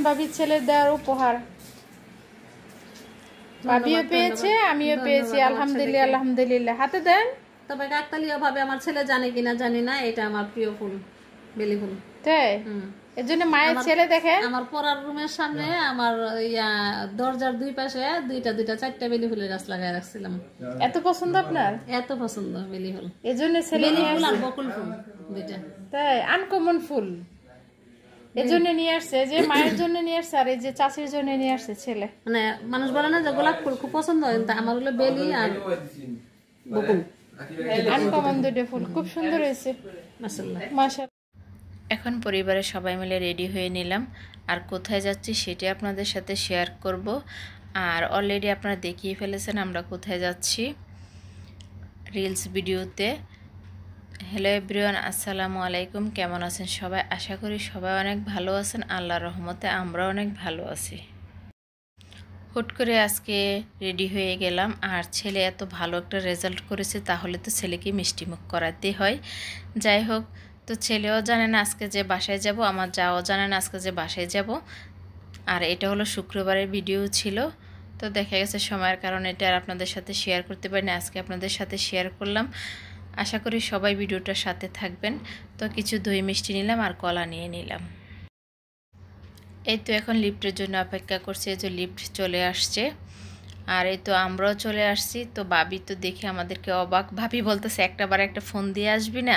ভাবির ছেলের দেওয়ার উপহার ভাবিও পেয়েছে আমিও পেয়েছি আলহামদুলিল্লাহ আলহামদুলিল্লাহ হাতে দেন তবে কাকতালীয় ভাবে আমার ছেলে জানে কিনা জানি না এটা আমার প্রিয় ফুল বেলি ফুল তাই এজন্য মায়ের ছেলে দেখে আমার পড়ার রুমের সামনে আমার দরজার দুই পাশে দুইটা চারটা বেলি ফুলের গাছ লাগাই রাখছিলাম এত পছন্দ আপনার এত পছন্দ বেলি ফুল এজন্য ছেলে বেলি ফুল আর বকুল ফুল দুইটা তাই আনকমন ফুল এজন্য নিয়ে আসছে যে মায়ের জন্য নিয়ে আসছে আর এই যে চাচির জন্য নিয়ে আসছে ছেলে মানে মানুষ বলে না যে গোলাপ ফুল খুব পছন্দ হয় আমার হলো বেলি আর বকুল আনকমন দুটো ফুল খুব সুন্দর হয়েছে মাশাআল্লাহ মাশাআল্লাহ এখন পরিবারের সবাই মিলে রেডি হয়ে নিলাম আর কোথায় যাচ্ছি সেটা আপনাদের সাথে শেয়ার করব আর অলরেডি আপনারা দেখিয়ে ফেলেছেন আমরা কোথায় যাচ্ছি রিলস ভিডিওতে। হ্যালো এভরিওয়ান, আসসালামু আলাইকুম। কেমন আছেন সবাই? আশা করি সবাই অনেক ভালো আছেন। আল্লাহর রহমতে আমরা অনেক ভালো আছি। হুট করে আজকে রেডি হয়ে গেলাম আর ছেলে এত ভালো একটা রেজাল্ট করেছে তাহলে তো ছেলেকে মিষ্টিমুখ করাতে হয়। যাই হোক, তো ছেলেও জানে না আজকে যে বাসায় যাব, আমার যাও জানে না আজকে যে বাসায় যাব। আর এটা হলো শুক্রবারের ভিডিও ছিল, তো দেখা গেছে সময়ের কারণে এটা আর আপনাদের সাথে শেয়ার করতে পারিনি। আজকে আপনাদের সাথে শেয়ার করলাম। আশা করি সবাই ভিডিওটার সাথে থাকবেন। তো কিছু দই মিষ্টি নিলাম আর কলা নিয়ে নিলাম। এই তো এখন লিফটের জন্য অপেক্ষা করছি, এই যে লিফট চলে আসছে আর এই তো আমরাও চলে আসছি। তো ভাবি তো দেখে আমাদেরকে অবাক, ভাবি বলতেছে একটাবার একটা ফোন দিয়ে আসবি না?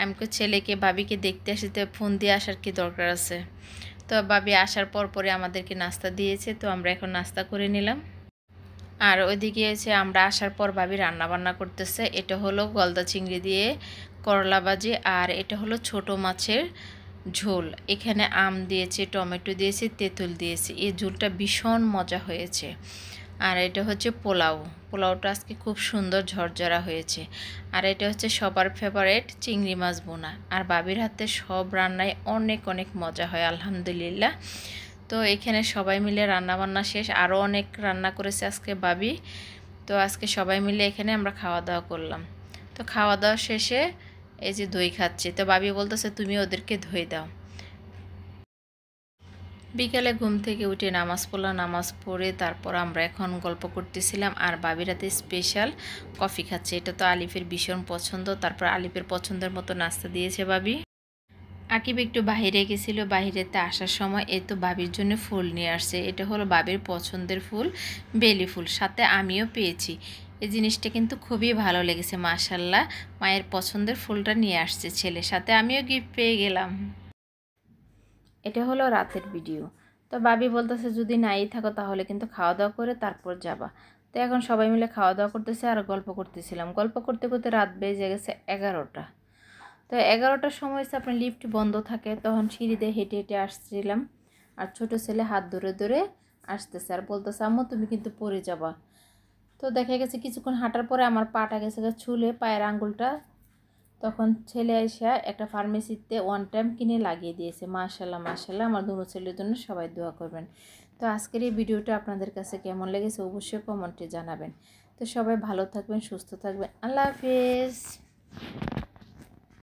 আমি তো ছেলেকে ভাবিকে দেখতে আসি, তো ফোন দিয়ে আসার কি দরকার আছে? তো ভাবি আসার পরে আমাদেরকে নাস্তা দিয়েছে, তো আমরা এখন নাস্তা করে নিলাম। আর ওইদিকে এসে আমরা আসার পর ভাবি রান্না বান্না করতেছে। এটা হলো গলদা চিংড়ি দিয়ে করলা ভাজি আর এটা হলো ছোট মাছের ঝোল। এখানে আম দিয়েছে, টমেটো দিয়েছে, তেঁতুল দিয়েছে। এই ঝোলটা ভীষণ মজা হয়েছে। আর এটা হচ্ছে পোলাওটা আজকে খুব সুন্দর ঝরঝরা হয়েছে। আর এটা হচ্ছে সবার ফেভারিট চিংড়ি মাছ বোনা। আর ভাবির হাতে সব রান্নায় অনেক অনেক মজা হয় আলহামদুলিল্লাহ। তো এখানে সবাই মিলে রান্না বান্না শেষ, আরও অনেক রান্না করেছে আজকে ভাবি। তো আজকে সবাই মিলে এখানে আমরা খাওয়া দাওয়া করলাম। তো খাওয়া দাওয়া শেষে এই যে দই খাচ্ছি, তো ভাবি বলতেছে তুমি ওদেরকে দই দাও। বিকালে ঘুম থেকে উঠে নামাজ পড়লাম, নামাজ পড়ে তারপর আমরা এখন গল্প করতেছিলাম আর ভাবির হাতে স্পেশাল কফি খাচ্ছে। এটা তো আলিফের ভীষণ পছন্দ। তারপর আলিফের পছন্দের মতো নাস্তা দিয়েছে ভাবি। আকিব একটু বাহিরে গেছিলো, বাহিরেতে আসার সময় এই তো ভাবির জন্য ফুল নিয়ে আসছে। এটা হলো ভাবির পছন্দের ফুল, বেলি ফুল, সাথে আমিও পেয়েছি। এই জিনিসটা কিন্তু খুবই ভালো লেগেছে মাশাআল্লাহ। মায়ের পছন্দের ফুলটা নিয়ে আসছে ছেলে, সাথে আমিও গিফট পেয়ে গেলাম। এটা হলো রাতের ভিডিও। তো ভাবি বলতেছে যদি নাই থাকো তাহলে কিন্তু খাওয়া দাওয়া করে তারপর যাবা। তো এখন সবাই মিলে খাওয়া দাওয়া করতেছে আর গল্প করতেছিলাম। গল্প করতে করতে রাত বেজে গেছে 11টা। তো 11টার সময় হচ্ছে আপনার লিফট বন্ধ থাকে, তখন সিঁড়িতে হেঁটে হেঁটে আসছিলাম আর ছোট ছেলে হাত ধরে ধরে আসতেছে আর বলতেছে আম্মু তুমি কিন্তু পড়ে যাবা। তো দেখা গেছে কিছুক্ষণ হাঁটার পরে আমার পাটা গেছে ছুলে পায়ের আঙ্গুলটা। তখন ছেলে এসে একটা ফার্মেসিতে ওয়ান টাইম কিনে লাগিয়ে দিয়েছে। মাশাআল্লাহ মাশাআল্লাহ, আমার দুনো ছেলের জন্য সবাই দোয়া করবেন। তো আজকের এই ভিডিওটা আপনাদের কাছে কেমন লেগেছে অবশ্যই কমেন্টে জানাবেন। তো সবাই ভালো থাকবেন, সুস্থ থাকবেন। আল্লাহ হাফেজ।